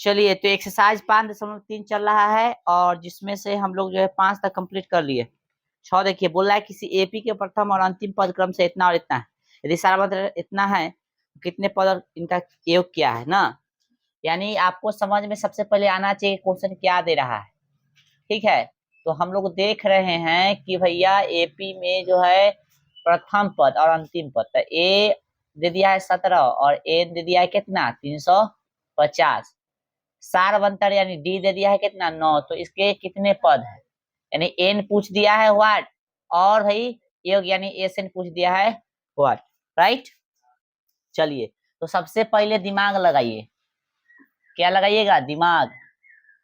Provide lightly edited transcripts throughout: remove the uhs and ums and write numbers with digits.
चलिए, तो एक्सरसाइज 5.3 चल रहा है और जिसमें से हम लोग जो है 5 तक कंप्लीट कर लिए। 6 देखिए, बोल रहा है किसी एपी के प्रथम और अंतिम पद क्रम से इतना और इतना है। यदि सारा मतलब इतना है, कितने पद और इनका योग क्या है ना। यानी आपको समझ में सबसे पहले आना चाहिए क्वेश्चन क्या दे रहा है। ठीक है, तो हम लोग देख रहे हैं कि भैया एपी में जो है प्रथम पद और अंतिम पद, तो ए दे दिया है 17 और ए दे दिया है कितना 350। सार बंतर यानी डी दे दिया है कितना 9, तो इसके कितने पद है। यानी एन पूछ दिया है व्हाट, और भाई योग यानी एस एन पूछ दिया है व्हाट, राइट। चलिए, तो सबसे पहले दिमाग लगाइए। क्या लगाइएगा, दिमाग।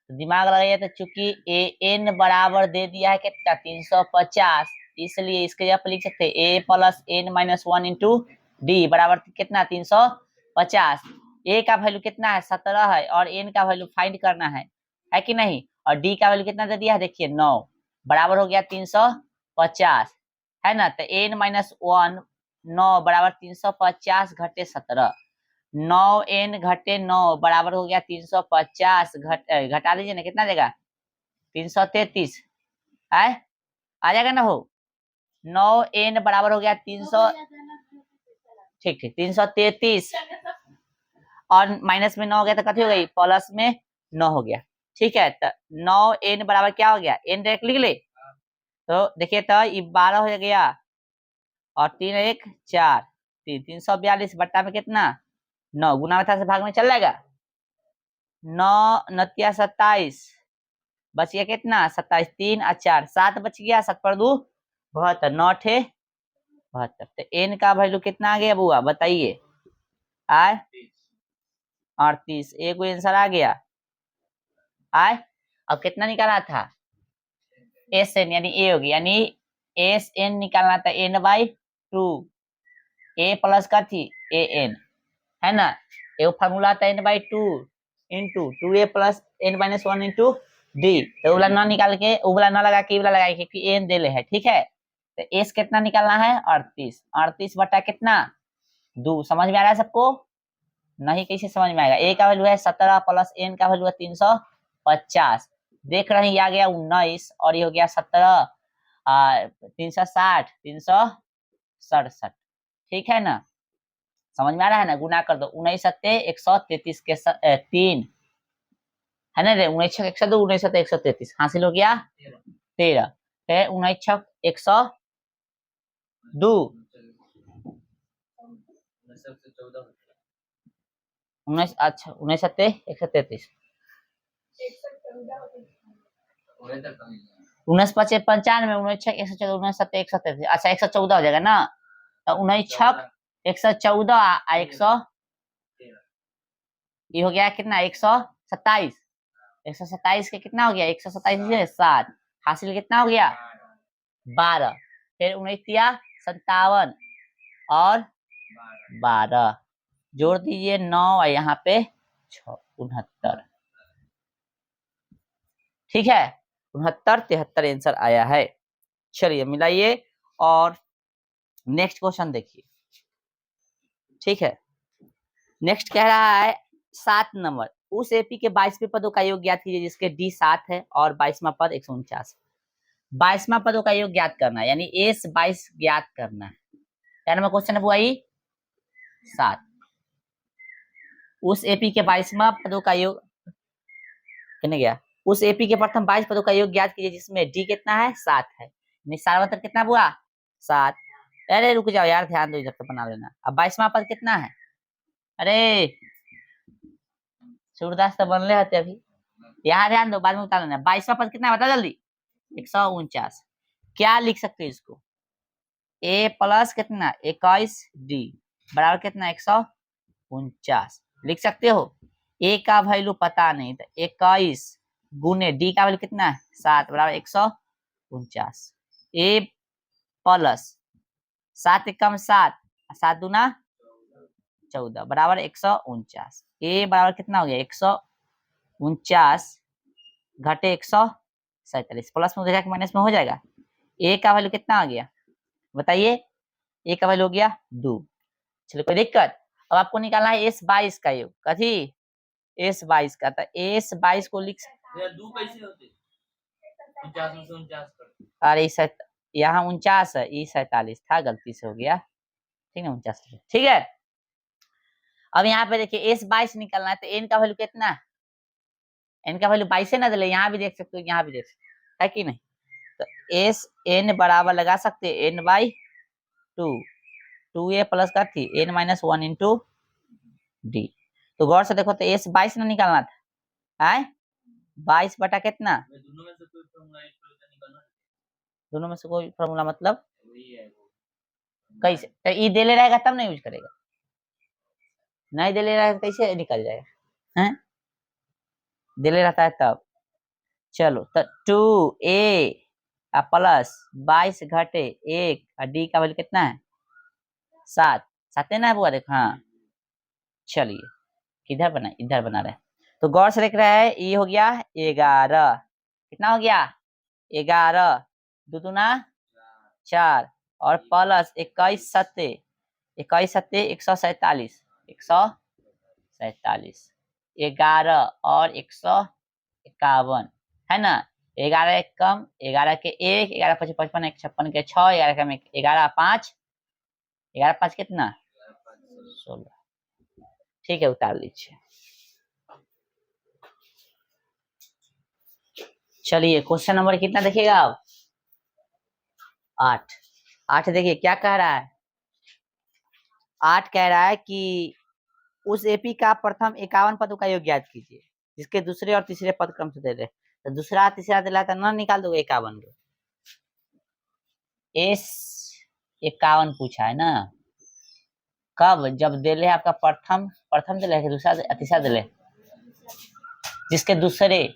दिमाग लगाइए, तो चूंकि ए एन बराबर दे दिया है कितना 350, इसलिए इसके जगह पर लिख सकते हैं A plus N minus 1 into D बराबर कितना 350। ए का वैल्यू कितना है 17 है और एन का वैल्यू फाइंड करना है कि नहीं। और डी का वैल्यू कितना दे दिया है, देखिए 9 बराबर हो गया 350, है ना। तो एन माइनस 1 9 बराबर 350 घटे 17, 9n-9 बराबर हो गया 350 घटा दीजिए ना, कितना देगा 333 है, आ जाएगा ना हो। 9n बराबर हो गया 300, ठीक ठीक 333 और माइनस में 9 हो गया तो कथी हो गई, प्लस में 9 हो गया। ठीक है, तो 9n बराबर क्या हो गया, n डायरेक्ट लिख ले। तो देखिए, तो ये 12 हो गया और 3 1 4 342 बट्टा में कितना 9, गुना में था से भाग में चल जाएगा। 9 9 27 बच गया कितना 27, 3 और 4 7 बच गया, 7 पर 2 72, 9 ठे 72। तो एन का वैल्यू कितना आ गया बुआ बताइए, आय 38। एक आंसर आ गया आय। अब कितना निकालना था, एस एन यानी ए होगी, यानी एस एन निकालना था एन बाई 2, ए प्लस का थी ए एन, है ना। एक फार्मूला था N by 2 into 2a plus N minus 1 into D. तो उबला ना निकाल के, उबला ना लगा के उबला लगाए क्योंकि एन दे ले है। ठीक है, तो एस कितना निकालना है 38, 38 बटा कितना 2। समझ में आ रहा है सबको, नहीं कैसे समझ में आएगा। ए का वैल्यू है 17 प्लस एन का वैल्यू है 350, देख रहे हैं आ गया 19 और ये हो गया 17 360 367। ठीक है ना, समझ में आ रहा है ना। गुना कर दो 19 सत्ते 133 के 3, है ना रे। 19 छक 102, 19 सत्ते 133 हासिल हो गया 13। फिर 19 छक 102, 19 अच्छा 19 सत्ते 133, 19 पचे 95, 19 छक 114, 19 सत्ते 133, अच्छा 114 हो जाएगा ना। तो 19 छक 114 आ 100, ये हो गया कितना 127, 127 के कितना हो गया 127 7, हासिल कितना हो गया 12। फिर 19 57 और 12 जोड़ दीजिए 9 और यहाँ पे 69। ठीक है, 69 73 आंसर आया है। चलिए मिलाइए और नेक्स्ट क्वेश्चन देखिए। ठीक है, नेक्स्ट कह रहा है 7 नंबर, उस एपी के 22वें पदों का योग ज्ञात कीजिए जिसके डी 7 है और 22वां पद 149। 22वां पदों का योग ज्ञात करना है, यानी एस 22 ज्ञात करना है। क्या नंबर क्वेश्चन है बुआई 7। उस एपी के 22वां पदों का योग कितने गया, उस एपी के प्रथम 22 पदों का योग ज्ञात कीजिए जिसमें डी कितना है 7 है, सारा कितना बुआ 7। अरे रुक जाओ यार, ध्यान दो इधर तो बना लेना। अब 22वां पद कितना है, अरे सूरदास तो बनले होते अभी, यहाँ ध्यान दो बाद में बता लेना। 22वां पद कितना है बता जल्दी 149। क्या लिख सकते हैं इसको, ए प्लस कितना 21 डी बराबर कितना 149 लिख सकते हो। ए का वैल्यू पता नहीं, तो 21 गुने डी का वैल्यू कितना है 7 बराबर 149। ए प्लस 7 एकम 7, 7 दूना 14 बराबर 149। ए बराबर कितना हो गया 149 घटे 147, प्लस में हो जाएगा माइनस में हो जाएगा। ए का वैल्यू कितना आ गया बताइए, ए का वैल्यू हो गया 2। चलिए कोई दिक्कत। अब आपको निकालना है एस 22 का योग, कथी S22 का, तो S22 को लिख दो कैसे होते 49 में से 49 अरे यहाँ 49 है, ये 47 था, गलती से हो गया, ठीक है 49। ठीक है, अब यहाँ पे देखिए S22 निकलना है, तो n का वैल्यू कितना है, n का वैल्यू 22 ना दे, यहाँ भी देख सकते हो, यहाँ भी देख सकते हो, है कि नहीं। तो एस n बराबर लगा सकते हैं n/2, 2a प्लस का थी n-1 इंटू डी। तो गौर से देखो, तो S22 ना निकालना था, है 22 बटा कितना, दोनों में से कोई फॉर्मूला एक निकालना, दोनों में से कोई फॉर्मूला मतलब वही है वो कैसे, तो ई दे ले रहेगा तब नहीं यूज करेगा, नहीं दे ले रहेगा कैसे निकल जाएगा, हैं दे ले रहता है तब। चलो, तो 2a प्लस 22 घटे 1 और डी का वैल्यू कितना है 7, 7 ना है बुआ देखो, हाँ चलिए किधर बना, इधर बना रहे, तो गौर से देख रहा है, ये हो गया 11, कितना हो गया 11, दूना 4 और प्लस 21 सत्ते 147, 147, 11 और 151 है ना, 11 एक कम, 11 के 1, 11 5 55, 1 56 के 6, 11 कम 11 5, 11 5 कितना 16, ठीक है उतार लीजिए। चलिए क्वेश्चन नंबर कितना देखिएगा आप, 8। 8 देखिए क्या कह रहा है, 8 कह रहा है कि उस एपी का प्रथम 51 पदों का योग ज्ञात कीजिए जिसके दूसरे और तीसरे पद क्रम से दे रहे, तो दूसरा तीसरा दिला तो ना निकाल दो 51 को, एस 51 पूछा है ना, कब, जब दे ले आपका प्रथम, प्रथम दे ले दूसरा तीसरा दे ले, जिसके दूसरे,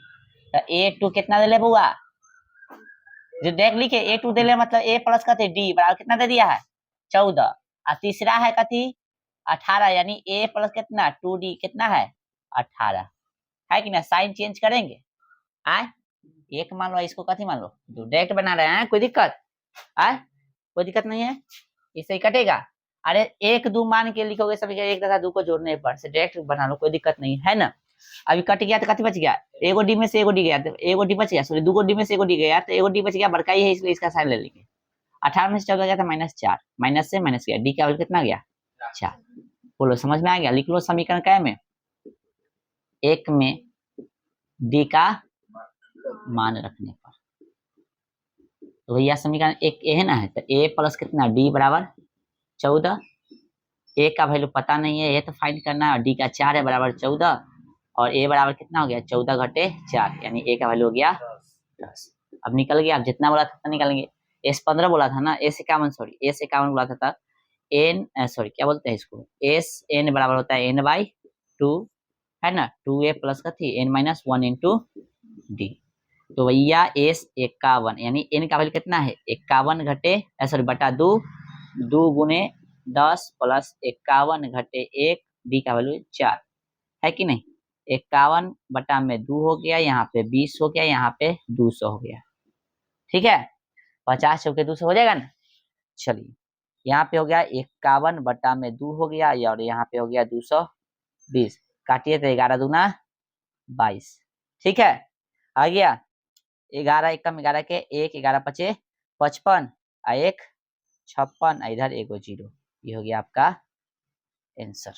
तो A2 कितना दे ले बुआ, जो देख लिखे A2 दे ले मतलब A प्लस का डी बराबर कितना दे दिया है 14, और तीसरा है कथी 18, यानी A प्लस कितना 2D कितना है 18, है कि ना, साइन चेंज करेंगे, आए एक मान लो, इसको कथी मान लो, जो डायरेक्ट बना रहे हैं, कोई दिक्कत आए, कोई दिक्कत नहीं है, इससे ही कटेगा। अरे 1 2 मान के लिखोगे सब, 1 तथा 2 को जोड़ने पर से डायरेक्ट बना लो, कोई दिक्कत नहीं है ना। अभी कट गया तो कथी बच गया, एगो डी में से एगो डी गया, तो एगो डी बच गया, सॉरी 2 डी में से एगो डी गया, तो एगो डी बच गया, बड़का ही है इसलिए इसका साइन ले लेंगे। 18 में से 14 गया था -4, माइनस से माइनस गया, डी का वैल्यू कितना गया 4। बोलो समझ में आ गया, लिख लो समीकरण क्या में, 1 में डी का मान रखने पर, तो भैया समीकरण 1 ए है ना, है तो ए प्लस कितना डी बराबर 14, ए का वैल्यू पता नहीं है, ये तो फाइंड करना है, डी का 4 है बराबर 14, और ए बराबर कितना हो गया 14 घटे 4, यानी ए का वैल्यू हो गया 10। अब निकल गया, अब जितना बोला था निकालेंगे, S15 बोला था ना, S51 सॉरी S51 बोला था, एन सॉरी क्या बोलते हैं इसको, एस एन बराबर होता है n/2 है ना, 2a प्लस का थी n-1 इंटू डी, तो भैया S51 यानी n का वैल्यू कितना है 51 घटे सॉरी बटा 2, 2 गुने 10 प्लस 51 घटे 1, डी का वैल्यू 4, है कि नहीं, 51 बटा में 2 हो गया, यहाँ पे 20 हो गया, यहाँ पे 200 हो गया, ठीक है 50 चौके 200 हो जाएगा ना। चलिए यहाँ पे हो गया 51 बटा में 2 हो गया, और यहाँ पे हो गया 220, काटिए तो 11 दूना 22, ठीक है आ गया, 11 एकम 11 के 1, 11 पचे 55, 1 56, इधर एगो 0, ये हो गया आपका आंसर,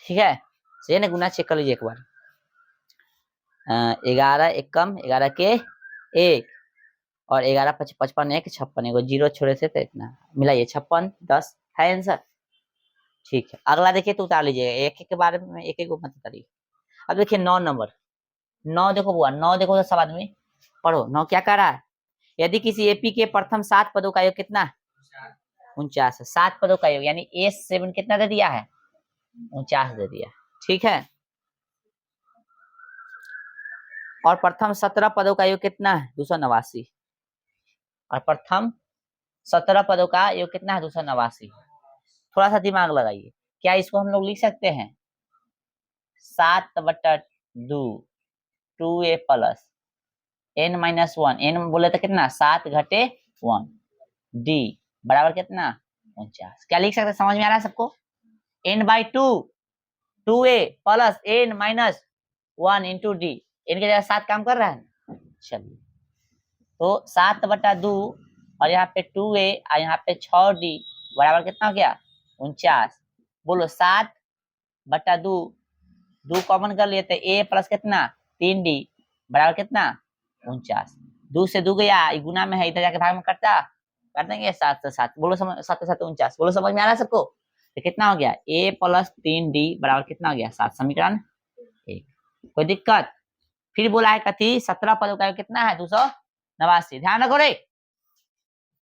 ठीक है। सही है ना, गुना चेक कर लीजिए एक बार, 11 एकम 11 के 1 और 11 पचे 55, 1 56, एगो 0 छोड़े थे तो इतना मिलाइए 56 10 है आंसर, ठीक है। अगला देखिए तो उतार लीजिएगा, एक एक के बारे में एक एक मत उतारिए। अब देखिए 9 नंबर, 9 देखो बुआ, 9 देखो तो सब आदमी पढ़ो, 9 क्या कह रहा है, यदि किसी एपी के प्रथम 7 पदों का योग कितना 49 है, 7 पदों का योग यानी S7 कितना दे दिया है 49 दे दिया, ठीक है। और प्रथम 17 पदों का योग कितना है 289, और प्रथम 17 पदों का योग कितना है 289, थोड़ा सा दिमाग लगाइए, क्या इसको हम लोग लिख सकते हैं 7/2 2a प्लस n-1, n बोले तो कितना 7 घटे 1, d बराबर कितना 49, क्या लिख सकते समझ में आ रहा है सबको, n/2 2a plus n minus 1 into D, इनके जगह 7 काम कर रहा है ना। चलिए तो 7/2 और यहाँ पे 2a और यहाँ पे 6d बराबर कितना हो गया 49। बोलो 7/2, 2 कॉमन कर लिए तो a प्लस कितना 3d बराबर कितना 49। 2 से 2 गया, गुना में है, इधर जाके भाग में करता कर देंगे 7 से 7। बोलो 7 से 7 49। बोलो समझ में आ रहा है सबको। तो कितना हो गया a प्लस 3d बराबर कितना हो गया 7। समीकरण 1। कोई दिक्कत। फिर बोला है कथी 17 पदों का कितना है 289। ध्यान रखो रे,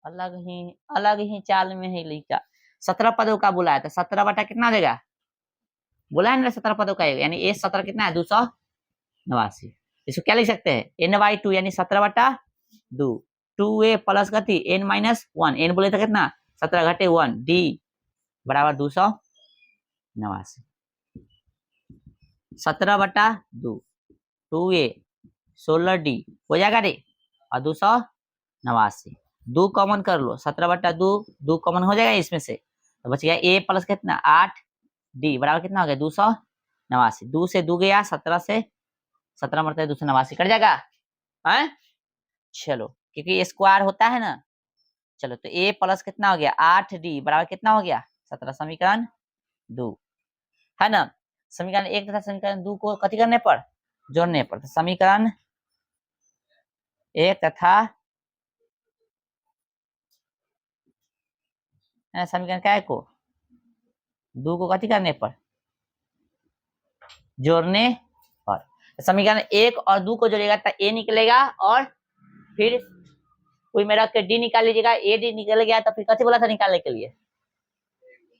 अलग ही चाल में है लड़का। 17 पदों का बोला है तो 17 बटा कितना देगा, बोला है ना 17 पदों का, यानी ए 17 कितना है 289। इसको क्या लिख सकते हैं n/2 यानी 17/2, 2a प्लस कथी n माइनस 1, n बोले तो कितना 17 घटे 1 d बराबर 289। 17/2 2a 16d हो जाएगा रे, और 289 2 कॉमन कर लो, 17/2 2 कॉमन हो जाएगा इसमें से, तो बच गया a प्लस कितना 8d बराबर कितना हो गया 289। 2 से 2 गया, 17 से 17 मरता है 289 कट जाएगा है। चलो क्योंकि स्क्वायर होता है ना। चलो तो a प्लस कितना हो गया 8d बराबर कितना हो गया 17। समीकरण 2 है ना। समीकरण 1 तथा समीकरण 2 को कथी करने पर जोड़ने पर, तो समीकरण 1 तथा समीकरण क्या है को 2 को कथी करने पर जोड़ने पर। समीकरण 1 और 2 को जोड़ेगा तो a निकलेगा, और फिर कोई मेरा के d निकाल लीजिएगा, a d निकल गया तो फिर कथी बोला था निकालने के लिए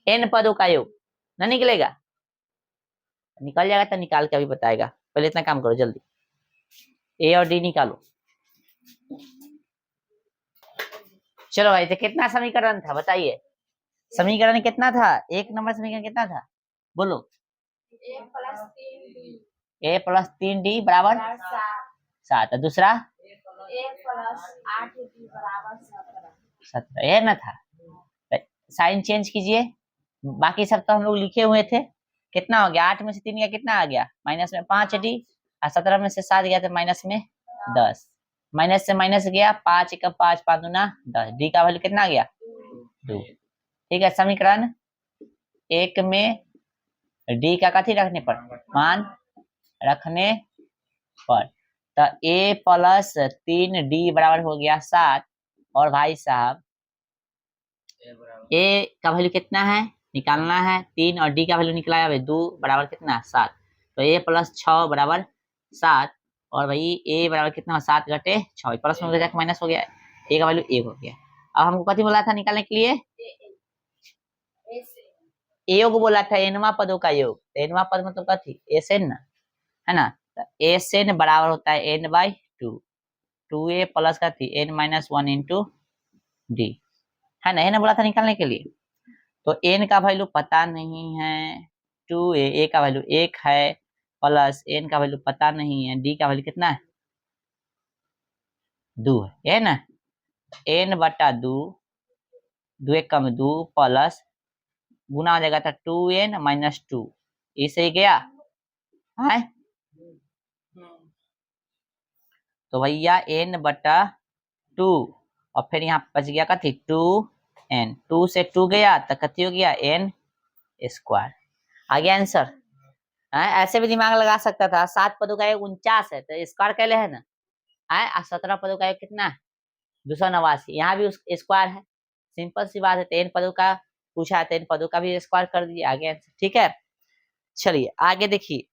n पदों का योग ना निकलेगा, निकल जाएगा तो निकाल के अभी बताएगा। पहले इतना काम करो जल्दी, a और d निकालो। चलो भाई तो कितना समीकरण था बताइए, समीकरण कितना था, 1 नंबर समीकरण कितना था बोलो a प्लस 3d बराबर 7, दूसरा a प्लस 8d बराबर 17, ये ना था। साइन चेंज कीजिए, बाकी सब तो हम लोग लिखे हुए थे। कितना हो गया 8 में से 3 गया कितना आ गया माइनस में 5d, और 17 में से 7 गया तो माइनस में 10, माइनस से माइनस गया 5 1 5 5 दूना 10, डी का वैल्यू कितना आ गया 2। ठीक है, समीकरण 1 में डी का कथी रखने पर मान रखने पर, तो a प्लस 3d बराबर हो गया 7, और भाई साहब a का वैल्यू कितना है निकालना है 3, और d का वैल्यू निकला है 2 बराबर कितना 7, तो a प्लस 6 बराबर 7, और भाई a बराबर कितना 7 घटे 6 प्लस में जाकर माइनस हो गया, a का वैल्यू 1 हो गया। अब हमको कथी बोला था निकालने के लिए योग बोला था एनवा पदों का योग, एनवा पद मतलब कथी एसएन ना है ना, तो एसएन बराबर होता है n/2, 2a प्लस कथी n माइनस 1 इंटू डी है ना, बोला था निकालने के लिए। तो n का वैल्यू पता नहीं है 2a, a का वैल्यू 1 है, प्लस n का वैल्यू पता नहीं है, d का वैल्यू कितना है 2 है ना, n/2 2 1 कम 2 प्लस गुना हो जाएगा था 2n माइनस 2, इसे गया है तो भैया n/2, और फिर यहाँ बच गया कथी 2n, 2 से 2 गया तो कथी हो गया n स्क्वायर, आ गया आंसर। ऐसे भी दिमाग लगा सकता था, 7 पदों का 49 है तो स्क्वायर कैले है ना, 17 पदों का कितना है 289, यहाँ भी स्क्वायर है, सिंपल सी बात है। तो n पदों का पूछा है तो n पदों का भी स्क्वायर कर दिया, आगे आंसर। ठीक है, चलिए आगे देखिए,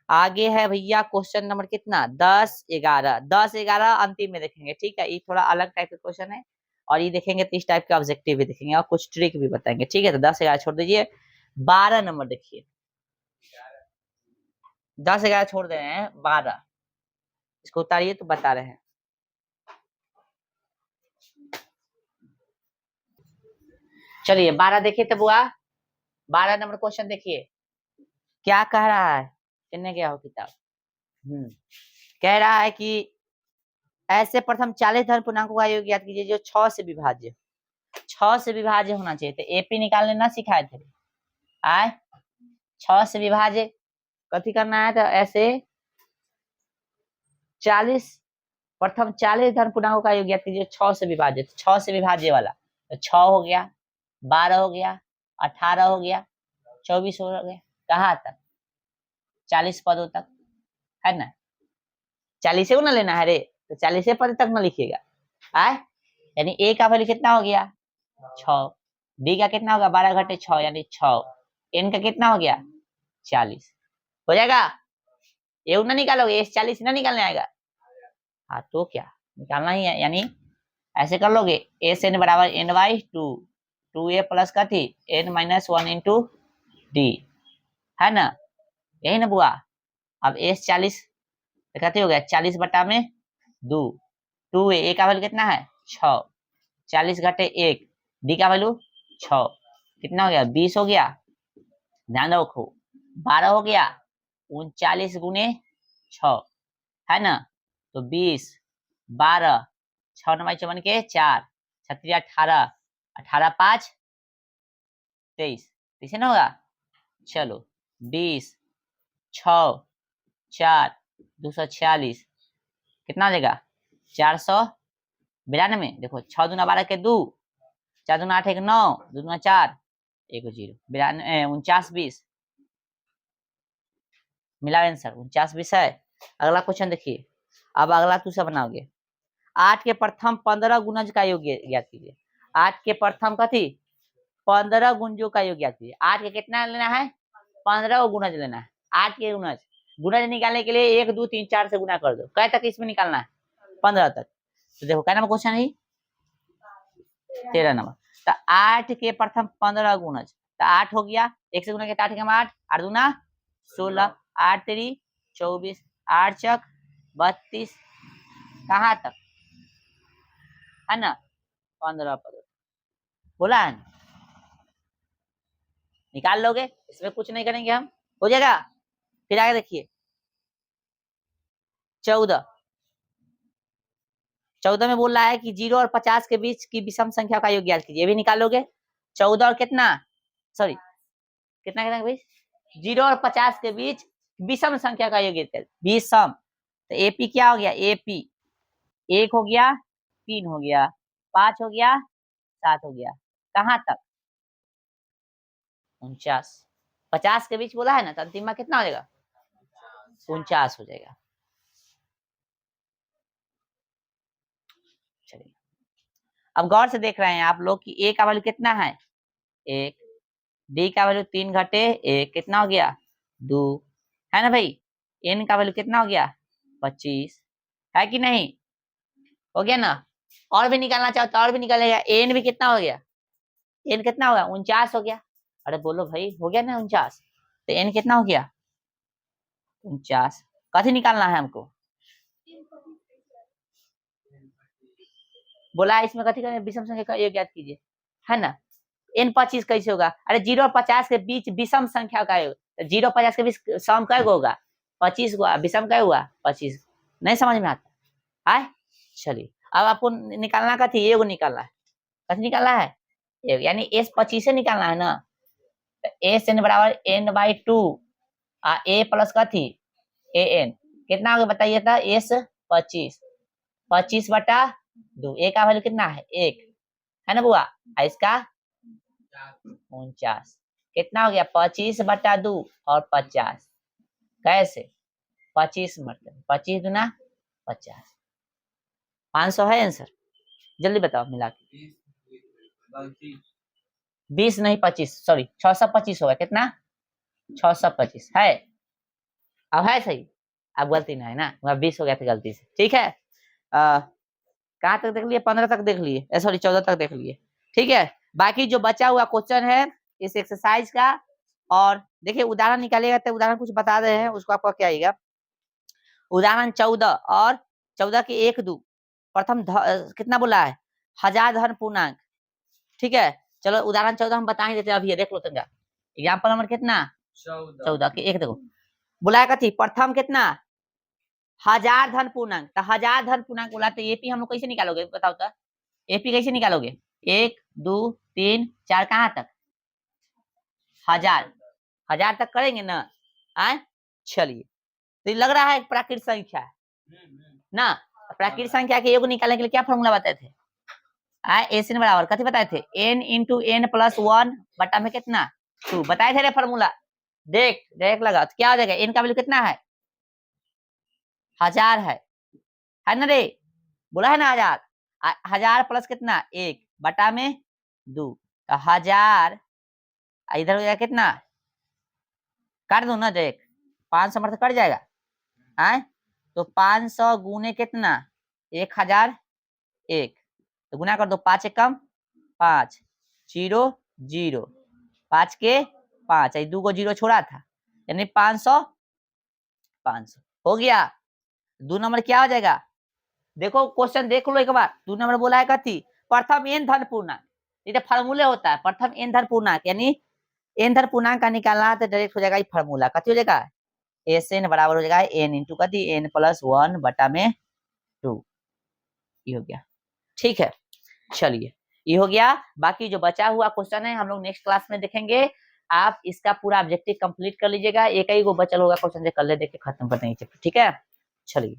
आगे है भैया क्वेश्चन नंबर कितना 10 11, 10 11 अंतिम में देखेंगे। ठीक है, ये थोड़ा अलग टाइप का क्वेश्चन है, और ये देखेंगे तो इस टाइप का ऑब्जेक्टिव भी देखेंगे और कुछ ट्रिक भी बताएंगे। ठीक है, तो 10 11 छोड़ दीजिए, 12 नंबर देखिए, 10 11 छोड़ दे रहे हैं, 12 इसको उतारिए तो बता रहे हैं। चलिए 12 देखिए तो बुआ, 12 नंबर क्वेश्चन देखिए क्या कह रहा है, कितने गया हो किताब। कह रहा है कि ऐसे प्रथम 40 धन पूर्णांकों का योग ज्ञात कीजिए जो 6 से विभाज्य, 6 से विभाज्य होना चाहिए। तो एपी निकालने ना सिखाए थे आए, 6 से विभाज्य कथी करना है तो ऐसे 40 प्रथम 40 धन पूर्णांकों का योग ज्ञात कीजिए 6 से विभाज्य, 6 से विभाज्य वाला तो 6 हो गया, 12 हो गया, 18 हो गया, 24 हो गया, कहाँ तक 40 पदों तक है ना। 40 को ना लेना है रे, तो 40 पद तक ना लिखिएगा आए, यानी ए का वैल्यू कितना हो गया 6, डी का कितना होगा 12 घटे 6 यानी 6, एन का कितना हो गया 40 हो जाएगा। ये ना निकालोगे, एस 40 ना निकालने आएगा, हाँ तो क्या निकालना ही है, यानी ऐसे कर लोगे एस एन बराबर एन बाई 2, 2a प्लस कथी n माइनस 1 इंटू डी है ना, यही ना बुआ। अब एस 40 कहते हो गया 40 बटा में 2, 2a ए का वैल्यू कितना है 6, 40 घटे 1, डी का वैल्यू 6 कितना हो गया 20 हो गया, ध्यान रखो 12 हो गया 39 गुने 6 है ना, तो 20 12 6 9 54 के 4 36 18 18 5 23 इसे ना होगा, चलो 20 6 4 246 कितना हो जाएगा 492, देखो 6 दूना 12 के 2, 4 दूना 8 1 9, 2 दूना 4 1 0 49 20 मिला आंसर 49 20 है। अगला क्वेश्चन देखिए, अब अगला दूसरा बनाओगे 8 के प्रथम 15 गुणज का योग ज्ञात कीजिए, 8 के प्रथम कथी 15 गुंजों का योग ज्ञात कीजिए। 8 के कितना लेना है 15 को गुणज लेना है, 8 के गुणज निकालने के लिए 1 2 3 4 से गुना कर दो, कै तक इसमें निकालना है 15 तक, तो देखो क्या नंबर क्वेश्चन है 13 नंबर। तो 8 के प्रथम 15 गुणज, तो 8 हो गया 1 से गुना के 8 के 8 8 दूना 16 8 3 24 8 चक 32 कहाँ तक है ना 15 पद बोला है ना? निकाल लोगे, इसमें कुछ नहीं करेंगे हम, हो जाएगा। फिर आगे देखिए 14 में बोल रहा है कि 0 और 50 के बीच की विषम संख्या का योग ज्ञात कीजिए, ये भी निकालोगे 14 और कितना सॉरी कितना कितना भाई 0 और 50 के बीच विषम संख्या का योग ज्ञात विषम, तो एपी क्या हो गया एपी 1 हो गया 3 हो गया 5 हो गया 7 हो गया कहाँ तक 49, 50 के बीच बोला है ना, तो अंतिम में कितना हो जाएगा 49 हो जाएगा। चलिए अब गौर से देख रहे हैं आप लोग कि ए का वैल्यू कितना है 1, डी का वैल्यू 3 घटे 1 कितना हो गया 2 है ना भाई, एन का वैल्यू कितना हो गया 25 है कि नहीं, हो गया ना। और भी निकालना चाहो तो और भी निकालेगा, एन भी कितना हो गया एन कितना हो गया 49 हो गया, अरे बोलो भाई हो गया ना 49, तो एन कितना हो गया 49, कथी निकालना है हमको बोला है इसमें कथी करें विषम संख्या का योग ज्ञात कीजिए है ना, एन 25 कैसे होगा, अरे 0 और 50 के बीच विषम संख्या का योग, 0 50 के बीच सम कै होगा 25 हुआ, विषम कै हुआ 25, नहीं समझ में आता है। चलिए अब आपको निकालना कथी एगो निकालना है, कथी निकालना है एगो, यानी एस 25 से निकालना है ना, तो एस एन बराबर एन बाई 2 ए प्लस कथी ए एन कितना हो गया बताइए था एस 25 25 बटा 2, ए का वैल्यू कितना है 1 है ना बुआ, इसका 49 कितना हो गया 25 बटा 2 और 50 कैसे 25 मतलब 25 दुना 50 500 है आंसर, जल्दी बताओ मिला के 20 नहीं 25 सॉरी 625 होगा कितना 625 है, अब है सही, अब गलती ना है ना, 20 हो गया था गलती से, ठीक है। कहाँ तक देख लिए 15 तक देख लिए सॉरी 14 तक देख लिए, ठीक है। बाकी जो बचा हुआ क्वेश्चन है इस एक्सरसाइज का, और देखिए उदाहरण निकालेगा तो उदाहरण कुछ बता रहे हैं उसको आपका क्या आएगा, उदाहरण 14 और 14 के 1 2 प्रथम कितना बोला है 1000 धन पूर्णांक, ठीक है। चलो उदाहरण 14 हम बता ही देते हैं, अभी देख लो तंगा एग्जाम्पल नंबर कितना 14 के 1 देखो बोला कथी प्रथम कितना 1000 धन पूर्णांक, तो 1000 धन पूर्णांक बोला, तो एपी हम लोग कैसे निकालोगे बताओ तो, एपी कैसे निकालोगे 1 2 3 4 कहाँ तक 1000 1000 तक करेंगे ना? आए चलिए, तो ये लग रहा है एक प्राकृतिक संख्या है ना। प्राकृतिक संख्या के योग निकालने के लिए क्या फॉर्मूला बताए थे? एन बराबर कथी बताए थे? n इंटू एन प्लस 1 बटा में कितना 2 बताए थे रे फॉर्मूला। देख देख लगा तो क्या हो जाएगा? n का वैल्यू कितना है? 1000 है ना रे? बोला है ना 1000। 1000 प्लस कितना 1 बटा में 2, तो 1000 इधर हो जाएगा कितना? काट दो ना, देख 500 मत कट जाएगा। आए तो 500 गुने कितना 1001, तो गुना कर दो 5 एकम 5 0 0 5 के 5 2 को 0 छोड़ा था यानी 500 500 हो गया। 2 नंबर क्या हो जाएगा? देखो क्वेश्चन देख लो एक बार। 2 नंबर बोला है कथी? प्रथम एन धन पूर्णांक। ये तो फार्मूले होता है, प्रथम एन धन पूर्णांक यानी एन धन पूर्णांक का निकालना है तो डायरेक्ट हो जाएगा ये फार्मूला। कथी हो जाएगा? एस एन बराबर हो जाएगा एन इंटू कथी एन प्लस 1 बटा में 2। ये हो गया, ठीक है। चलिए ये हो गया। बाकी जो बचा हुआ क्वेश्चन है हम लोग नेक्स्ट क्लास में देखेंगे। आप इसका पूरा ऑब्जेक्टिव कंप्लीट कर लीजिएगा। एक ही को बचल होगा क्वेश्चन, कर ले देख के खत्म कर देंगे, ठीक है। चलिए।